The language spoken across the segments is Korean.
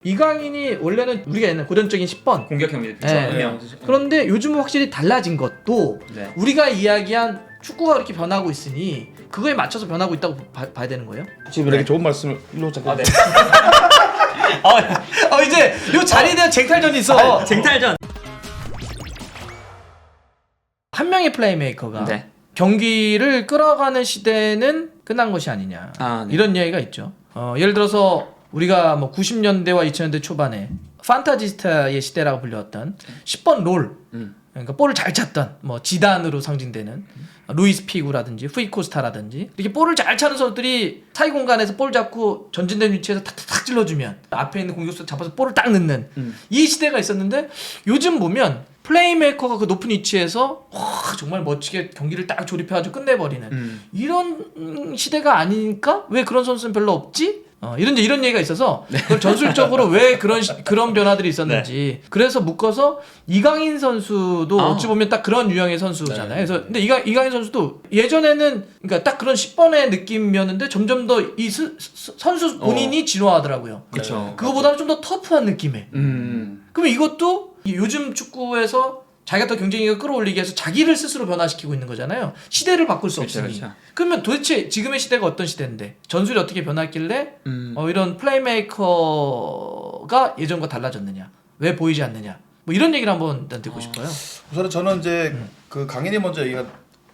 이강인이 원래는 우리가 옛날 고전적인 10번 공격형입니다. 네. 그런데 요즘은 확실히 달라진 것도 네. 우리가 이야기한 축구가 그렇게 변하고 있으니 그거에 맞춰서 변하고 있다고 봐야 되는 거예요? 지금 이렇게 좋은 말씀을 일로 잠깐. 네. 이제 요 자리에 대한 쟁탈전이 있어. 쟁탈전. 한 명의 플레이메이커가 네. 경기를 끌어가는 시대는 끝난 것이 아니냐. 네. 이런 이야기가 있죠. 예를 들어서 우리가 뭐 90년대와 2000년대 초반에 판타지스타의 시대라고 불렸던 10번 롤, 그러니까 볼을 잘 찼던 뭐 지단으로 상징되는 루이스 피구라든지 후이코스타라든지 이렇게 볼을 잘 차는 선수들이 사이 공간에서 볼 잡고 전진된 위치에서 탁탁탁 찔러주면 앞에 있는 공격수 잡아서 볼을 딱 넣는 이 시대가 있었는데 요즘 보면 플레이메이커가 그 높은 위치에서 정말 멋지게 경기를 딱 조립해가지고 끝내버리는 이런 시대가 아니니까 왜 그런 선수는 별로 없지? 이런 얘기가 있어서 그걸 전술적으로 왜 그런 변화들이 있었는지 그래서 묶어서 이강인 선수도 어찌 보면 딱 그런 유형의 선수잖아요. 그래서 근데 이강인 선수도 예전에는 그러니까 딱 그런 10번의 느낌이었는데 점점 더 이 선수 본인이 진화하더라고요. 그렇죠. 그거보다는 좀 더 터프한 느낌의. 그러면 이것도 요즘 축구에서 자기가 더 경쟁력을 끌어올리기 위해서 자기를 스스로 변화시키고 있는 거잖아요. 시대를 바꿀 수 없으니. 그렇죠. 그러면 도대체 지금의 시대가 어떤 시대인데 전술이 어떻게 변했길래 이런 플레이메이커가 예전과 달라졌느냐, 왜 보이지 않느냐, 뭐 이런 얘기를 한번 일단 듣고 싶어요. 우선은 저는 이제 그 강인이 먼저 얘기가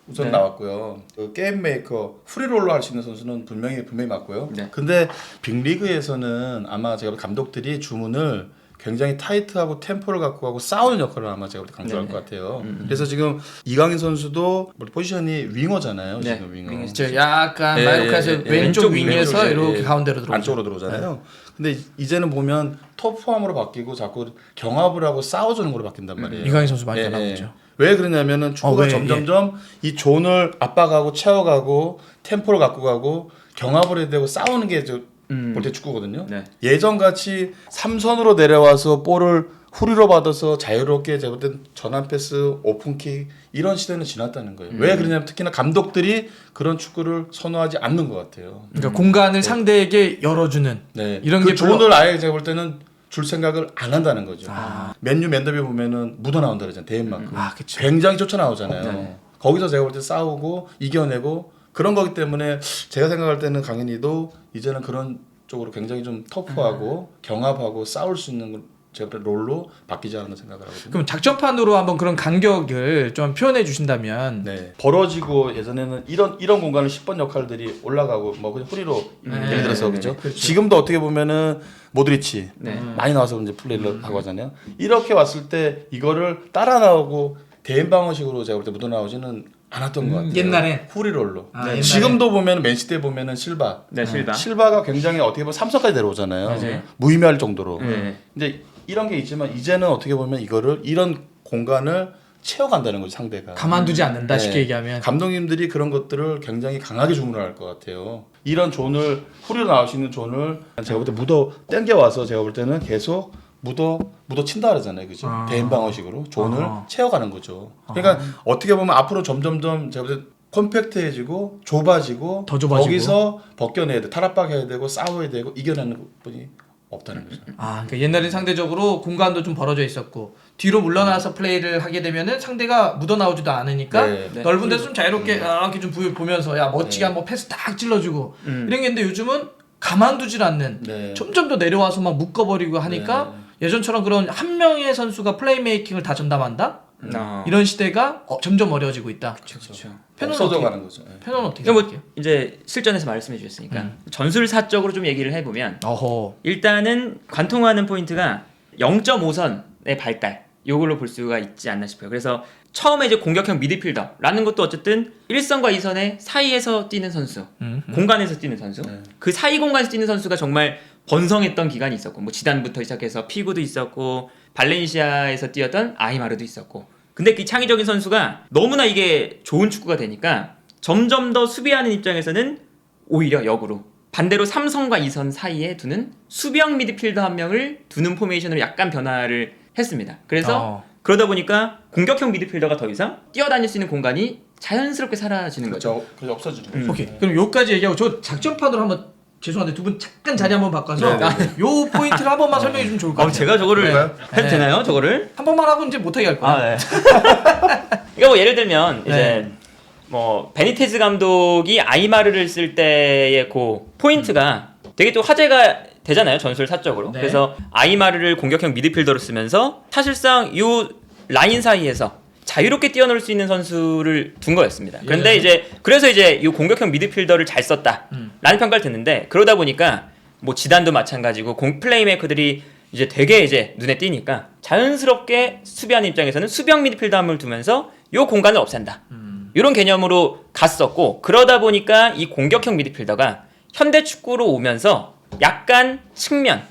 우선 나왔고요. 그 게임 메이커 프리롤러 할 수 있는 선수는 분명히 맞고요. 네. 근데 빅리그에서는 아마 제가 감독들이 주문을 굉장히 타이트하고 템포를 갖고 가고 싸우는 역할을 아마 제가 강조할 것 같아요. 그래서 지금 이강인 선수도 포지션이 윙어잖아요. 네. 지금 윙어. 그렇죠. 약간 예, 마이로카에서 예, 예. 왼쪽 윙에서 왼쪽에, 이렇게 예. 가운데로 들어오죠. 안쪽으로 들어오잖아요. 근데 이제는 보면 톱폼으로 바뀌고 자꾸 경합을 하고 싸워주는 걸로 바뀐단 말이에요. 이강인 선수 많이 예, 변하고 예. 있죠. 왜 그러냐면은 축구가 왜? 점점점 이 존을 압박하고 채워가고 템포를 갖고 가고 경합을 해야 되고 싸우는 게 볼 때 축구거든요. 네. 예전 같이 삼선으로 내려와서 볼을 후리로 받아서 자유롭게 제가 볼 땐 전환 패스, 오픈킥 이런 시대는 지났다는 거예요. 왜 그러냐면 특히나 감독들이 그런 축구를 선호하지 않는 것 같아요. 그러니까 공간을 상대에게 열어주는 네. 이런 그 게 별로- 존을 아예 제가 볼 때는 줄 생각을 안 한다는 거죠. 맨유 맨더비 보면은 묻어 나온다 그러잖아요. 대인만큼. 그쵸. 굉장히 쫓아 나오잖아요. 네. 거기서 제가 볼 때 싸우고 이겨내고 그런 거기 때문에 제가 생각할 때는 강인이도 이제는 그런 쪽으로 굉장히 좀 터프하고 경합하고 싸울 수 있는 제가 볼 때 롤로 바뀌지 않았나 생각을 하거든요. 그럼 작전판으로 한번 그런 간격을 좀 표현해 주신다면 네. 벌어지고 예전에는 이런 공간을 10번 역할들이 올라가고 뭐 그냥 프리로 예를 들어서 그죠? 지금도 어떻게 보면은 모드리치 네. 많이 나와서 이제 플레이를 하고 하잖아요. 이렇게 왔을 때 이거를 따라 나오고 대인 방어식으로 제가 볼 때 묻어 나오지는 않았던 것 같아요. 옛날에? 후리롤로. 옛날에? 지금도 보면 맨시티 보면은 실바. 네, 실바. 실바가 굉장히 어떻게 보면 3선까지 내려오잖아요. 맞아요. 무의미할 정도로. 네. 근데 이런 게 있지만 이제는 어떻게 보면 이런 공간을 채워간다는 거죠, 상대가. 가만두지 않는다 네. 쉽게 얘기하면. 감독님들이 그런 것들을 굉장히 강하게 주문을 할 것 같아요. 이런 존을 후리로 나올 수 있는 존을 제가 볼 때 묻어 땡겨 와서 제가 볼 때는 계속 묻어 친다 그러잖아요, 그죠? 대인 방어식으로 존을 채워가는 거죠. 그러니까 어떻게 보면 앞으로 점점점 제가 볼 때 컴팩트해지고 좁아지고 더 좁아지고. 거기서 벗겨내야 돼, 탈압박해야 되고 싸워야 되고 이겨내는 분이 없다는 거죠. 그러니까 옛날엔 상대적으로 공간도 좀 벌어져 있었고 뒤로 물러나서 플레이를 하게 되면은 상대가 묻어나오지도 않으니까 네. 넓은 데서 좀 자유롭게 이렇게 좀 보면서 야 멋지게 한번 패스 딱 찔러주고 이런 게 있는데 요즘은 가만두질 않는 네. 점점 더 내려와서 막 묶어버리고 하니까 예전처럼 그런 한 명의 선수가 플레이메이킹을 다 전담한다? 이런 시대가 점점 어려워지고 있다. 그렇죠. 없어져 가는 거죠. 네. 편은 어떻게 뭐 생각해요? 이제 실전에서 말씀해 주셨으니까 전술사적으로 좀 얘기를 해보면 어허. 일단은 관통하는 포인트가 0.5선의 발달 요걸로 볼 수가 있지 않나 싶어요. 그래서 처음에 이제 공격형 미드필더라는 것도 어쨌든 1선과 2선의 사이에서 뛰는 선수, 공간에서 뛰는 선수, 그 사이 공간에서 뛰는 선수가 정말 번성했던 기간이 있었고 뭐 지단부터 시작해서 피구도 있었고 발렌시아에서 뛰었던 아이마르도 있었고 근데 그 창의적인 선수가 너무나 이게 좋은 축구가 되니까 점점 더 수비하는 입장에서는 오히려 역으로 반대로 3선과 2선 사이에 두는 수비형 미드필더 한 명을 두는 포메이션으로 약간 변화를 했습니다. 그래서 그러다 보니까 공격형 미드필더가 더 이상 뛰어다닐 수 있는 공간이 자연스럽게 사라지는 거죠. 그렇죠. 없어지는 거죠. 오케이. 그럼 여기까지 얘기하고 저 작전판으로 한번 죄송한데 두 분 잠깐 자리 한번 바꿔서 네네네. 요 포인트를 한 번만 설명해 주면 좋을 것 같아요. 제가 저거를 네. 해도 네. 되나요? 저거를? 한 번만 하고 이제 못하게 할 거야. 네. 그러니까 뭐 예를 들면 이제 네. 뭐 베니테즈 감독이 아이마르를 쓸 때의 그 포인트가 되게 또 화제가 되잖아요, 전술 사적으로. 네. 그래서 아이마르를 공격형 미드필더로 쓰면서 사실상 요 라인 사이에서 자유롭게 뛰어놀 수 있는 선수를 둔 거였습니다. 그런데 예. 이제 그래서 이제 이 공격형 미드필더를 잘 썼다라는 평가를 듣는데, 그러다 보니까 뭐 지단도 마찬가지고 플레이메이커들이 이제 되게 이제 눈에 띄니까 자연스럽게 수비하는 입장에서는 수비형 미드필더함을 두면서 요 공간을 없앤다. 이런 개념으로 갔었고, 그러다 보니까 이 공격형 미드필더가 현대 축구로 오면서 약간 측면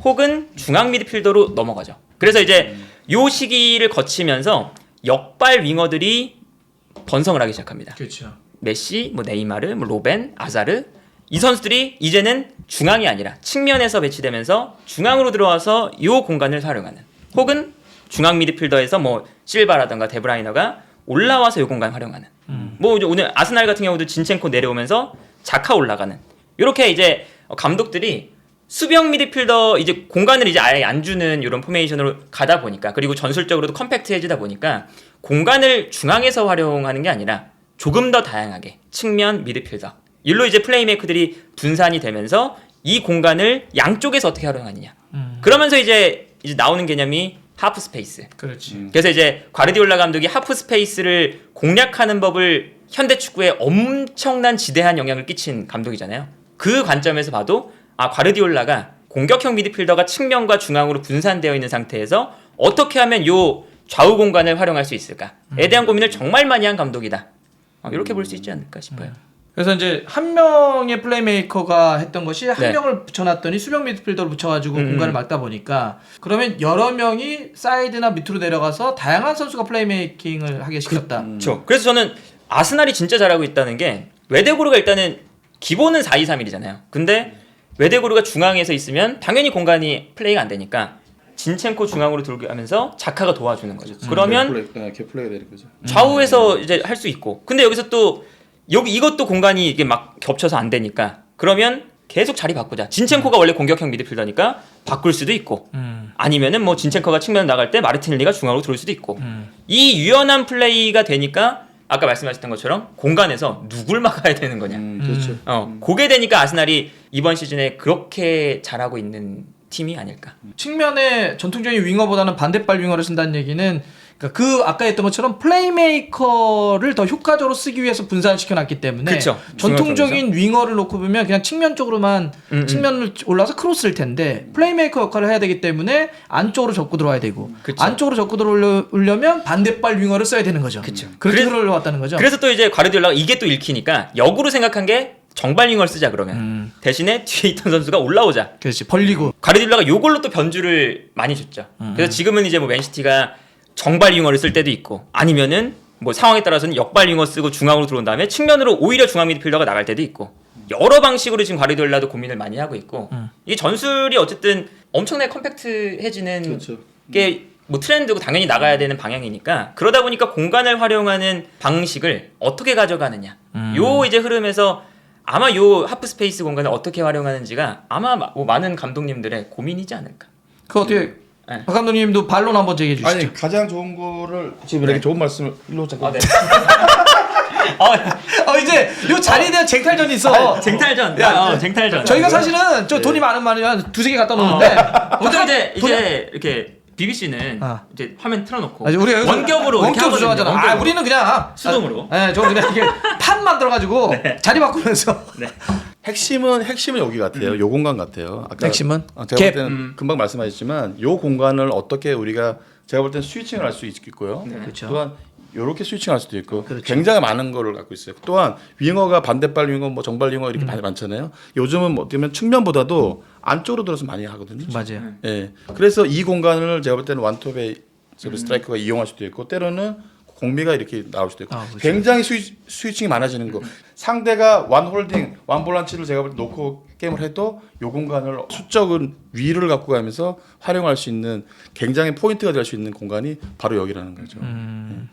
혹은 중앙 미드필더로 넘어가죠. 그래서 이제 요 시기를 거치면서 역발 윙어들이 번성을 하기 시작합니다. 그렇죠. 메시, 뭐 네이마르, 뭐 로벤, 아자르, 이 선수들이 이제는 중앙이 아니라 측면에서 배치되면서 중앙으로 들어와서 요 공간을 활용하는, 혹은 중앙 미드필더에서 뭐 실바라든가 데브라이너가 올라와서 요 공간 활용하는. 뭐 이제 오늘 아스날 같은 경우도 진첸코 내려오면서 자카 올라가는. 이렇게 이제 감독들이 수비형 미드필더 이제 공간을 이제 아예 안 주는 이런 포메이션으로 가다 보니까, 그리고 전술적으로도 컴팩트해지다 보니까 공간을 중앙에서 활용하는 게 아니라 조금 더 다양하게 측면 미드필더 일로 이제 플레이메이커들이 분산이 되면서 이 공간을 양쪽에서 어떻게 활용하느냐. 그러면서 이제 나오는 개념이 하프 스페이스. 그렇지. 그래서 이제 과르디올라 감독이 하프 스페이스를 공략하는 법을 현대 축구에 엄청난 지대한 영향을 끼친 감독이잖아요. 그 관점에서 봐도 과르디올라가 공격형 미드필더가 측면과 중앙으로 분산되어 있는 상태에서 어떻게 하면 요 좌우 공간을 활용할 수 있을까에 대한 고민을 정말 많이 한 감독이다. 이렇게 볼 수 있지 않을까 싶어요. 그래서 이제 한 명의 플레이메이커가 했던 것이 한 네. 명을 붙여놨더니 수비형 미드필더를 붙여가지고 공간을 막다 보니까, 그러면 여러 명이 사이드나 밑으로 내려가서 다양한 선수가 플레이메이킹을 하게 시켰다. 그렇죠. 그래서 저는 아스날이 진짜 잘하고 있다는 게, 웨데고르가 일단은 기본은 4-2-3-1이잖아요. 근데 웨데고르가 중앙에서 있으면 당연히 공간이 플레이가 안 되니까 진첸코 중앙으로 들게 하면서 자카가 도와주는 거죠. 그러면 개플레이가 되는 거죠. 좌우에서 이제 할 수 있고, 근데 여기서 또 이것도 공간이 이게 막 겹쳐서 안 되니까, 그러면 계속 자리 바꾸자. 진첸코가 원래 공격형 미드필더니까 바꿀 수도 있고, 아니면은 뭐 진첸코가 측면 나갈 때 마르티넬리가 중앙으로 들어올 수도 있고, 이 유연한 플레이가 되니까 아까 말씀하셨던 것처럼 공간에서 누굴 막아야 되는 거냐. 그렇죠. 그게 되니까 아스날이 이번 시즌에 그렇게 잘하고 있는 팀이 아닐까. 측면에 전통적인 윙어보다는 반대발 윙어를 쓴다는 얘기는, 그러니까 그 아까 했던 것처럼 플레이메이커를 더 효과적으로 쓰기 위해서 분산을 시켜놨기 때문에, 그쵸. 전통적인 윙어를 놓고 보면 그냥 측면 쪽으로만 측면을 올라서 크로스일 텐데, 플레이메이커 역할을 해야 되기 때문에 안쪽으로 접고 들어와야 되고, 그쵸. 안쪽으로 접고 들어오려면 반대발 윙어를 써야 되는 거죠. 그쵸. 그렇게 그래서- 흘러왔다는 거죠. 그래서 또 이제 과르디올라가 이게 또 읽히니까 역으로 생각한 게 정발 윙어를 쓰자 그러면. 대신에 뒤에 있던 선수가 올라오자. 그렇지, 벌리고. 과르디올라가 요걸로 또 변주를 많이 줬죠. 그래서 지금은 이제 뭐 맨시티가 정발 윙어를 쓸 때도 있고, 아니면은 뭐 상황에 따라서는 역발 윙어 쓰고 중앙으로 들어온 다음에 측면으로 오히려 중앙 미드필더가 나갈 때도 있고, 여러 방식으로 지금 과르디올라도 고민을 많이 하고 있고, 이게 전술이 어쨌든 엄청나게 컴팩트해지는 그렇죠. 게 뭐 트렌드고 당연히 나가야 되는 방향이니까, 그러다 보니까 공간을 활용하는 방식을 어떻게 가져가느냐, 요 이제 흐름에서 아마 요 하프 스페이스 공간을 어떻게 활용하는지가 아마 뭐 많은 감독님들의 고민이지 않을까. 그 어떻게 네. 박 감독님도 반론 한번 제기해 주시죠. 아니 가장 좋은 거를 지금 이렇게 좋은 말씀을 일로 잠깐. 네. 이제 요 자리에 대한 쟁탈전이 있어. 쟁탈전. 쟁탈전. 저희가 사실은 저 돈이 많은 말이면 두세 개 갖다 놓는데, 보통 이제 이렇게 BBC는 아. 이제 화면 틀어놓고 아니, 우리가 여기서 원격으로 이렇게 원격 조정하잖아. 하거든요. 원격으로. 우리는 그냥 수동으로. 저 그냥 이게 판 만들어가지고 자리 바꾸면서. 핵심은 여기 같아요. 요 공간 같아요. 아까 핵심은? 제가 갭. 볼 때는 금방 말씀하셨지만 요 공간을 어떻게 우리가 제가 볼 때는 스위칭을 할 수 있고요. 그렇죠. 또한 이렇게 스위칭할 수도 있고, 그렇죠. 굉장히 많은 거를 갖고 있어요. 또한 윙어가 반대발 윙어, 뭐 정발 윙어 이렇게 많잖아요. 요즘은 뭐 어떻게 보면 측면보다도 안쪽으로 들어서 많이 하거든요. 맞아요. 예. 그래서 이 공간을 제가 볼 때는 완톱의 스트라이커가 이용할 수도 있고, 때로는 공미가 이렇게 나올 수도 있고, 그렇죠. 굉장히 스위칭이 많아지는 거. 상대가 완 홀딩, 완 볼란치를 제가 볼 때 놓고 게임을 해도 요 공간을 수적인 위를 갖고 가면서 활용할 수 있는 굉장히 포인트가 될 수 있는 공간이 바로 여기라는 거죠.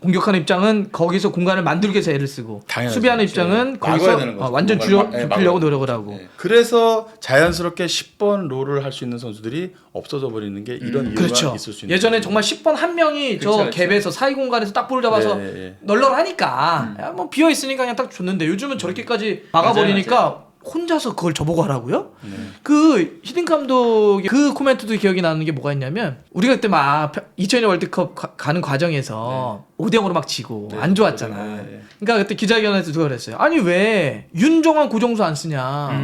공격하는 입장은 거기서 공간을 만들기 위해서 애를 쓰고 당연하죠. 수비하는 입장은 네. 거기서 막아야 되는 거죠. 완전 공간을 좁히려고 막아야 노력을 하고. 네. 그래서 자연스럽게 10번 롤을 할 수 있는 선수들이 없어져 버리는 게 이런 이유가 그렇죠. 있을 수 있는 예전에 거죠. 정말 10번 한 명이 저 그렇죠, 그렇죠. 갭에서 사이 공간에서 딱 볼을 잡아서 네, 네. 널널하니까 야, 뭐 비어 있으니까 그냥 딱 줬는데 요즘은 저렇게까지 막아버리니까 혼자서 그걸 저보고 하라고요? 그 히딩 감독의 그 코멘트도 기억이 나는 게 뭐가 있냐면 우리가 그때 막 2002년 월드컵 가는 과정에서 5대0으로 막 지고 안 좋았잖아. 그러니까 그때 기자회견에서 누가 그랬어요. 아니 왜 윤종환 고정수 안 쓰냐.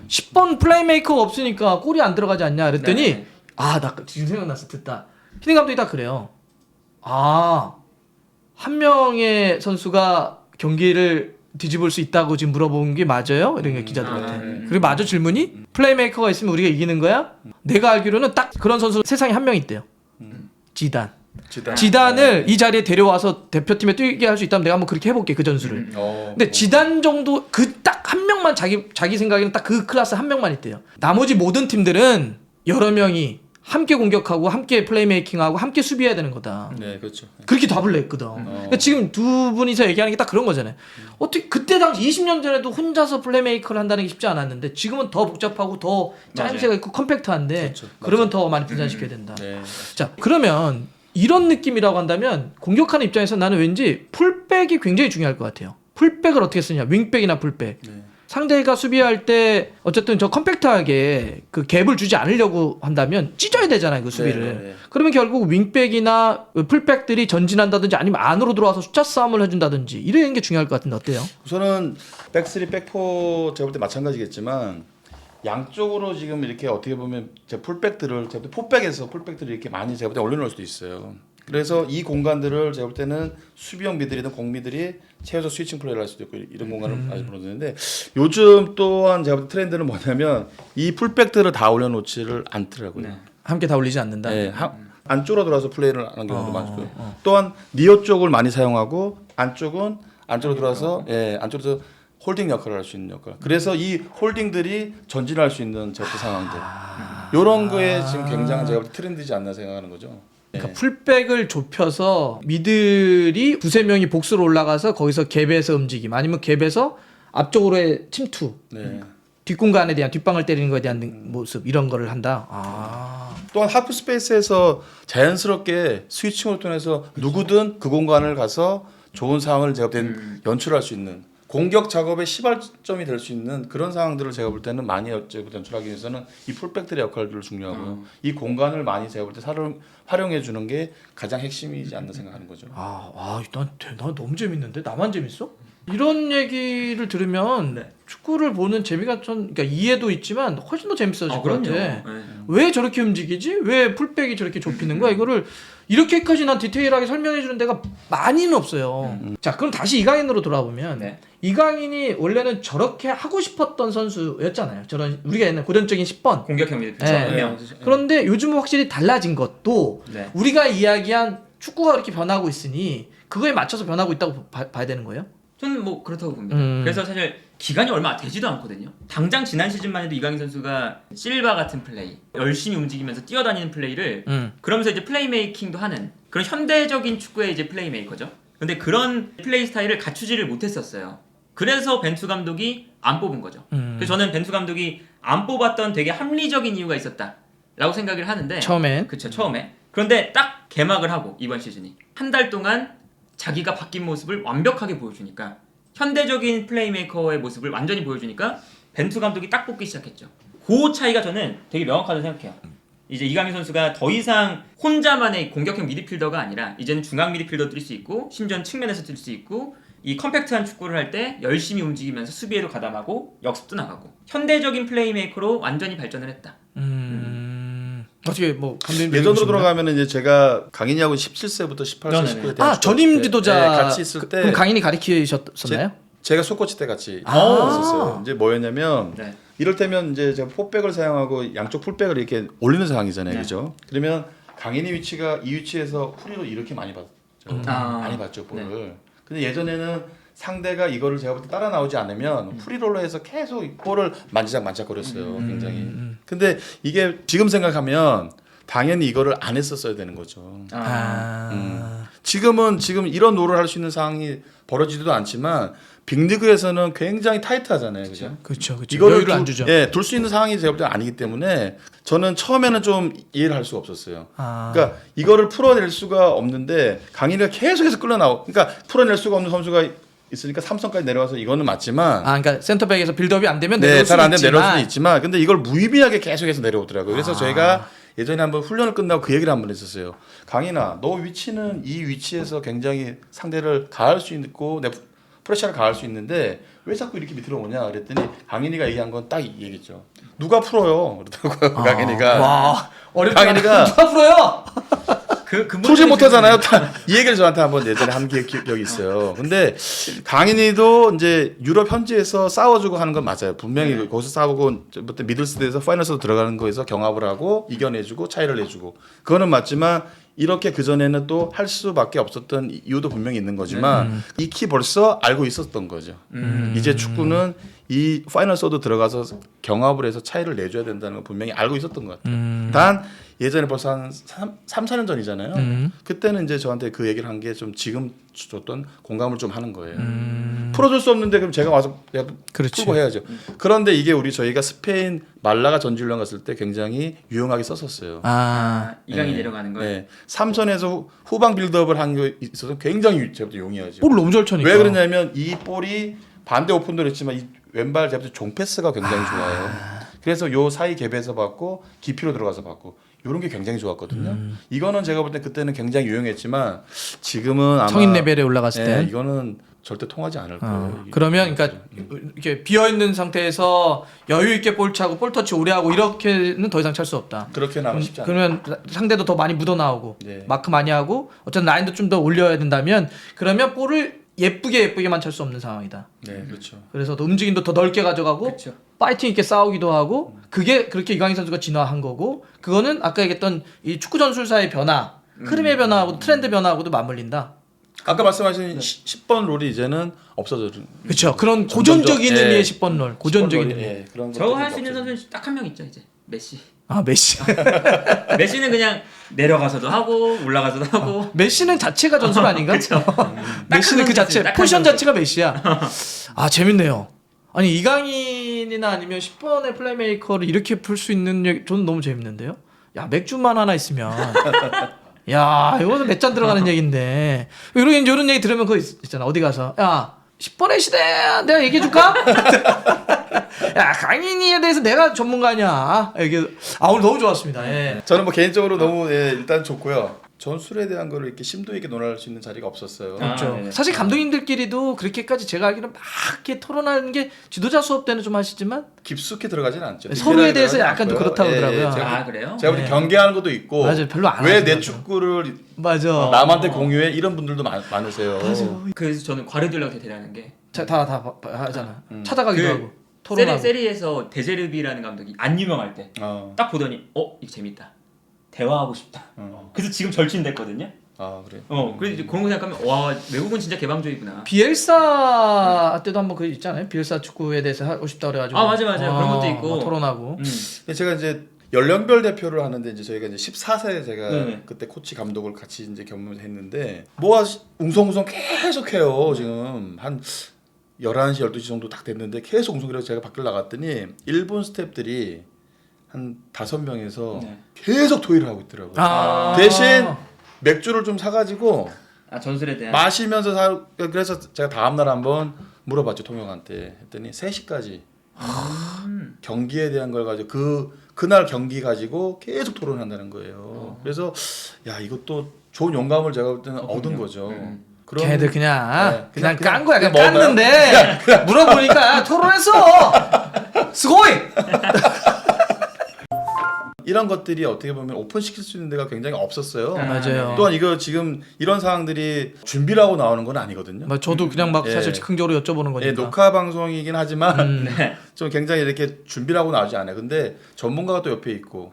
10번 플레이메이커가 없으니까 골이 안 들어가지 않냐 그랬더니 네. 아 나 지금 생각났어 듣다. 히딩 감독이 딱 그래요. 한 명의 선수가 경기를 뒤집을 수 있다고 지금 물어본 게 맞아요? 이런 게 기자들한테. 그리고 맞아 질문이? 플레이메이커가 있으면 우리가 이기는 거야? 내가 알기로는 딱 그런 선수 세상에 한 명 있대요. 지단. 지단을 이 자리에 데려와서 대표팀에 뛰게 할 수 있다면 내가 한번 그렇게 해볼게 그 전술을. 근데 지단 정도 그 딱 한 명만 자기 생각에는 딱 그 클래스 한 명만 있대요. 나머지 모든 팀들은 여러 명이 함께 공격하고 함께 플레이메이킹하고 함께 수비해야 되는 거다. 네, 그렇죠. 그렇게 답을 냈거든. 그러니까 지금 두 분이서 얘기하는 게 딱 그런 거잖아요. 어떻게 그때 당시 20년 전에도 혼자서 플레이메이커를 한다는 게 쉽지 않았는데 지금은 더 복잡하고 더 짜임새가 있고 컴팩트한데 그렇죠. 그러면 더 많이 분산시켜야 된다. 네. 자 그러면 이런 느낌이라고 한다면 공격하는 입장에서 나는 왠지 풀백이 굉장히 중요할 것 같아요. 풀백을 어떻게 쓰냐, 윙백이나 풀백. 상대가 수비할 때 어쨌든 저 컴팩트하게 그 갭을 주지 않으려고 한다면 찢어야 되잖아요 그 수비를. 네. 그러면 결국 윙백이나 풀백들이 전진한다든지 아니면 안으로 들어와서 숫자 싸움을 해준다든지 이런 게 중요할 것 같은데 어때요? 우선은 백스리 백포 제가 볼 때 마찬가지겠지만 양쪽으로 지금 이렇게 어떻게 보면 제 풀백들을 제가 볼 때 포백에서 풀백들을 이렇게 많이 제가 볼 때 올려놓을 수도 있어요. 그래서 이 공간들을 제가 볼 때는 수비형 미들이든 공미들이 채워서 스위칭 플레이를 할 수도 있고 이런 공간을 많이 보여주는데 요즘 또한 제가 볼 때 트렌드는 뭐냐면 이 풀백들을 다 올려놓지를 않더라고요. 함께 다 올리지 않는다. 네, 안쪽으로 들어와서 플레이를 하는 경우도 많고요. 또한 니어 쪽을 많이 사용하고 안쪽은 안쪽으로 들어와서 안쪽으로 홀딩 역할을 할 수 있는 역할. 그래서 이 홀딩들이 전진할 수 있는 제프 상황들. 이런 거에 지금 굉장히 제가 볼 때 트렌드지 않나 생각하는 거죠. 그러니까 풀백을 좁혀서 미들이 두세 명이 복수로 올라가서 거기서 갭에서 움직임 아니면 갭에서 앞쪽으로의 침투 뒷공간에 대한 뒷방을 때리는 것에 대한 모습 이런 거를 한다. 또한 하프 스페이스에서 자연스럽게 스위칭을 통해서 누구든 그 공간을 가서 좋은 상황을 제가 볼 때는 연출할 수 있는 공격 작업의 시발점이 될 수 있는 그런 상황들을 제가 볼 때는 많이 연출하기 위해서는 이 풀백들의 역할들을 중요하고요. 이 공간을 많이 제가 볼 때 활용해 주는 게 가장 핵심이지 않나 생각하는 거죠. 난 너무 재밌는데 나만 재밌어? 이런 얘기를 들으면 축구를 보는 재미가 그러니까 이해도 있지만 훨씬 더 재밌어질 것 같아. 왜 저렇게 움직이지? 왜 풀백이 저렇게 좁히는 거야? 이거를 이렇게까지 난 디테일하게 설명해 주는 데가 많이는 없어요. 자, 그럼 다시 이강인으로 돌아보면 이강인이 원래는 저렇게 하고 싶었던 선수였잖아요. 저런 우리가 옛날 고전적인 10번 공격형 미드필더 네. 한 명. 그런데 요즘은 확실히 달라진 것도 네. 우리가 이야기한 축구가 그렇게 변하고 있으니 그거에 맞춰서 변하고 있다고 봐야 되는 거예요? 저는 뭐 그렇다고 봅니다. 그래서 사실 기간이 얼마 되지도 않거든요. 당장 지난 시즌만 해도 이강인 선수가 실바 같은 플레이, 열심히 움직이면서 뛰어다니는 플레이를 그러면서 이제 플레이메이킹도 하는 그런 현대적인 축구의 이제 플레이메이커죠. 근데 그런 플레이 스타일을 갖추지를 못했었어요. 그래서 벤투 감독이 안 뽑은 거죠. 그래서 저는 벤투 감독이 안 뽑았던 되게 합리적인 이유가 있었다라고 생각을 하는데 처음엔 그쵸 처음에. 그런데 딱 개막을 하고 이번 시즌이 한 달 동안 자기가 바뀐 모습을 완벽하게 보여주니까 현대적인 플레이메이커의 모습을 완전히 보여주니까 벤투 감독이 딱 뽑기 시작했죠. 그 차이가 저는 되게 명확하다고 생각해요. 이제 이강인 선수가 더 이상 혼자만의 공격형 미드필더가 아니라 이제는 중앙 미드필더 뛸 수 있고 심지어 측면에서 뛸 수 있고 이 컴팩트한 축구를 할 때 열심히 움직이면서 수비에도 가담하고 역습도 나가고 현대적인 플레이메이커로 완전히 발전을 했다. 어떻게 뭐 감독님 예전으로 돌아가면 이제 제가 강인이하고 17세부터 18세, 19세 전임 지도자 같이 있을 때 그럼 강인이 가르치셨었나요? 제가 소코치 때 같이 있었어요. 이제 뭐였냐면 네. 이럴때면 이제 제가 포백을 사용하고 양쪽 풀백을 이렇게 올리는 상황이잖아요, 그죠? 그러면 강인이 위치가 이 위치에서 프리로 이렇게 많이 봤죠. 많이 봤죠 볼을. 근데 예전에는 상대가 이거를 제가 볼 때 따라 나오지 않으면 프리롤러에서 계속 이 볼을 만지작거렸어요. 굉장히. 근데 이게 지금 생각하면 당연히 이거를 안 했었어야 되는 거죠. 지금 이런 롤을 할 수 있는 상황이 벌어지지도 않지만 빅리그에서는 굉장히 타이트하잖아요, 그죠? 그렇죠. 이거를 여유를 안 주죠. 예, 둘 수 있는 상황이 제가 볼 때는 아니기 때문에 저는 처음에는 좀 이해를 할 수가 없었어요. 그러니까 이거를 풀어낼 수가 없는데 강인이가 계속해서 끌어나오. 그러니까 풀어낼 수가 없는 선수가 있으니까 삼성까지 내려와서 이거는 맞지만. 그러니까 센터백에서 빌드업이 안 되면 네, 내려올 잘 수는 안 되면 내려올 수는 있지만. 있지만, 근데 이걸 무의미하게 계속해서 내려오더라고요. 그래서 저희가 예전에 한번 훈련을 끝나고 그 얘기를 한번 했었어요. 강인아, 너 위치는 이 위치에서 굉장히 상대를 가할 수 있고 내 프레셔를 가할 수 있는데 왜 자꾸 이렇게 밑으로 오냐 그랬더니 강인이가 얘기한 건 딱 이 얘기죠. 누가 풀어요? 그러더라고요. 강인이가. 와, 어렵지 강인이가 누가 풀어요? 풀지 못하잖아요. 이 얘기를 저한테 한번 예전에 한 기억이 있어요. 근데 강인이도 이제 유럽 현지에서 싸워주고 하는 건 맞아요. 분명히 거기서 싸우고 미들스에서 파이널스로 들어가는 거에서 경합을 하고 이겨내주고 차이를 내주고 그거는 맞지만 이렇게 그 전에는 또 할 수밖에 없었던 이유도 분명히 있는 거지만 익히 벌써 알고 있었던 거죠. 이제 축구는 이 파이널스도 들어가서 경합을 해서 차이를 내줘야 된다는 걸 분명히 알고 있었던 것 같아요. 단 예전에 벌써 한 3, 4년 전이잖아요. 그때는 이제 저한테 그 얘기를 한 게 좀 지금 줬던 공감을 좀 하는 거예요. 풀어줄 수 없는데 그럼 제가 와서 내가 그렇지. 풀고 해야죠. 그런데 이게 저희가 스페인 말라가 전지훈련 갔을 때 굉장히 유용하게 썼었어요. 이강이 네. 내려가는 걸. 네. 3선에서 후방 빌드업을 한 게 있어서 굉장히 제가 용이하죠. 볼을 너무 잘 쳐니까. 왜 그러냐면 이 볼이 반대 오픈도 했지만 이 왼발 제가 종 패스가 굉장히 좋아요. 그래서 요 사이 갭에서 받고 깊이로 들어가서 받고 이런 게 굉장히 좋았거든요. 이거는 제가 볼 때 그때는 굉장히 유용했지만 지금은 아마 성인 레벨에 올라갔을 때. 이거는 절대 통하지 않을 거예요. 이게. 그러면 그러니까 이렇게 비어 있는 상태에서 여유 있게 볼 차고 볼 터치 오래 하고 이렇게는 더 이상 찰 수 없다. 그렇게는 하면 쉽지 않아요. 그러면 상대도 더 많이 묻어 나오고 네. 마크 많이 하고 어쨌든 라인도 좀 더 올려야 된다면 그러면 볼을 예쁘게만 찰 수 없는 상황이다. 네, 그렇죠. 그래서 또 움직임도 더 넓게 가져가고 그렇죠. 파이팅 있게 싸우기도 하고 그게 그렇게 이강인 선수가 진화한 거고 그거는 아까 얘기했던 이 축구 전술사의 변화, 흐름의 변화하고 트렌드 변화하고도 맞물린다. 아까 말씀하신 10번 롤이 이제는 없어져요. 그렇죠. 그런 점점 고전적인 더, 의미의 예. 10번 롤, 고전적인 의미. 예, 그런 저거 것들이 할 수 있는 없어져요. 선수는 딱 한 명 있죠 이제 메시. 메시. 메시는 그냥 내려가서도 하고 올라가서도 하고. 메시는 자체가 전술 아닌가? 그렇죠. 메시는 그 자체, 딱한 포지션 선수. 자체가 메시야. 재밌네요. 아니 이강인이나 아니면 10번의 플레이메이커를 이렇게 풀 수 있는 얘기 저는 너무 재밌는데요. 야 맥주만 하나 있으면 야 이거는 몇 잔 들어가는 얘긴데 이런 얘기 들으면 그거 있잖아. 어디 가서 야 10번의 시대 내가 얘기해 줄까? 야 강인이에 대해서 내가 전문가냐? 이게 오늘 너무 좋았습니다. 예. 저는 뭐 개인적으로 너무 일단 좋고요. 전술에 대한 거를 이렇게 심도 있게 논할 수 있는 자리가 없었어요. 그렇죠. 네네. 사실 감독님들끼리도 그렇게까지 제가 알기로는 막 이렇게 토론하는 게 지도자 수업 때는 좀 하시지만 깊숙이 들어가지는 않죠. 서로에 대해서 디테일하게 약간 또 들어가지 그렇다고 않고요. 그러더라고요. 그래요? 제가 볼 때 네. 경계하는 것도 있고 맞아요. 별로 안 왜 하죠, 내 맞아. 축구를 맞아. 남한테 공유해 이런 분들도 많으세요. 그래서 저는 과르디올라가 대단한 게 다 하잖아. 찾아가기도 그 하고 토론하고. 세리에서 데제르비라는 감독이 안 유명할 때 딱 보더니 이거 재밌다. 대화하고 싶다. 그래서 지금 절친됐거든요. 그래요. 그래서 이제 그런 거 생각하면 와 외국은 진짜 개방적이구나. 비엘사 때도 한번 그 있잖아요. 비엘사 축구에 대해서 하고 싶다 그래가지고. 맞아요. 그런 것도 있고. 토론하고. 근데 제가 이제 연령별 대표를 하는데 이제 저희가 이제 14세 제가 네네. 그때 코치 감독을 같이 이제 겸임했는데 뭐가 웅성웅성 계속해요. 지금 한 11시 12시 정도 딱 됐는데 계속 웅성이라고 제가 밖을 나갔더니 일본 스태프들이 한 5명에서 네. 계속 토의를 하고 있더라고요. 대신 맥주를 좀 사가지고 전술에 대한 마시면서 그래서 제가 다음날 한번 물어봤죠 통역한테 했더니 3시까지 경기에 대한 걸 가지고 그날 경기 가지고 계속 토론한다는 거예요. 그래서 야 이것도 좋은 영감을 제가 볼 때는 얻은 거죠. 그런 걔들 그냥 네, 깐 거야. 그냥 그냥 먹어요? 깠는데 물어보니까 토론했어. 스고이. 이런 것들이 어떻게 보면 오픈시킬 수 있는 데가 굉장히 없었어요. 맞아요. 또한 이거 지금 이런 상황들이 준비를 하고 나오는 건 아니거든요. 저도 그냥 막 예. 사실 즉흥적으로 여쭤보는 거니까. 예, 녹화 방송이긴 하지만 좀 굉장히 이렇게 준비를 하고 나오지 않아요. 근데 전문가가 또 옆에 있고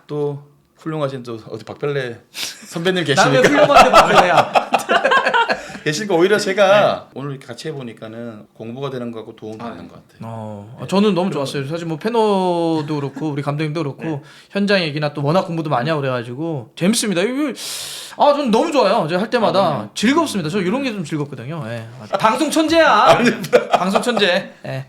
또 훌륭하신 또 어디 박별래 선배님 나왜 계시니까 훌륭한데 말해야. 계시니까 오히려 제가 오늘 이렇게 같이 해보니까는 공부가 되는 것 같고 도움 받는 것 같아요. 저는 너무 좋았어요. 사실 뭐 패너도 그렇고 우리 감독님도 그렇고 현장 얘기나 또 워낙 공부도 많이 하고 그래가지고 재밌습니다. 저는 너무 좋아요. 제가 할 때마다 즐겁습니다. 저 이런 게 좀 즐겁거든요. 예. 방송 천재야. 방송 천재. 예.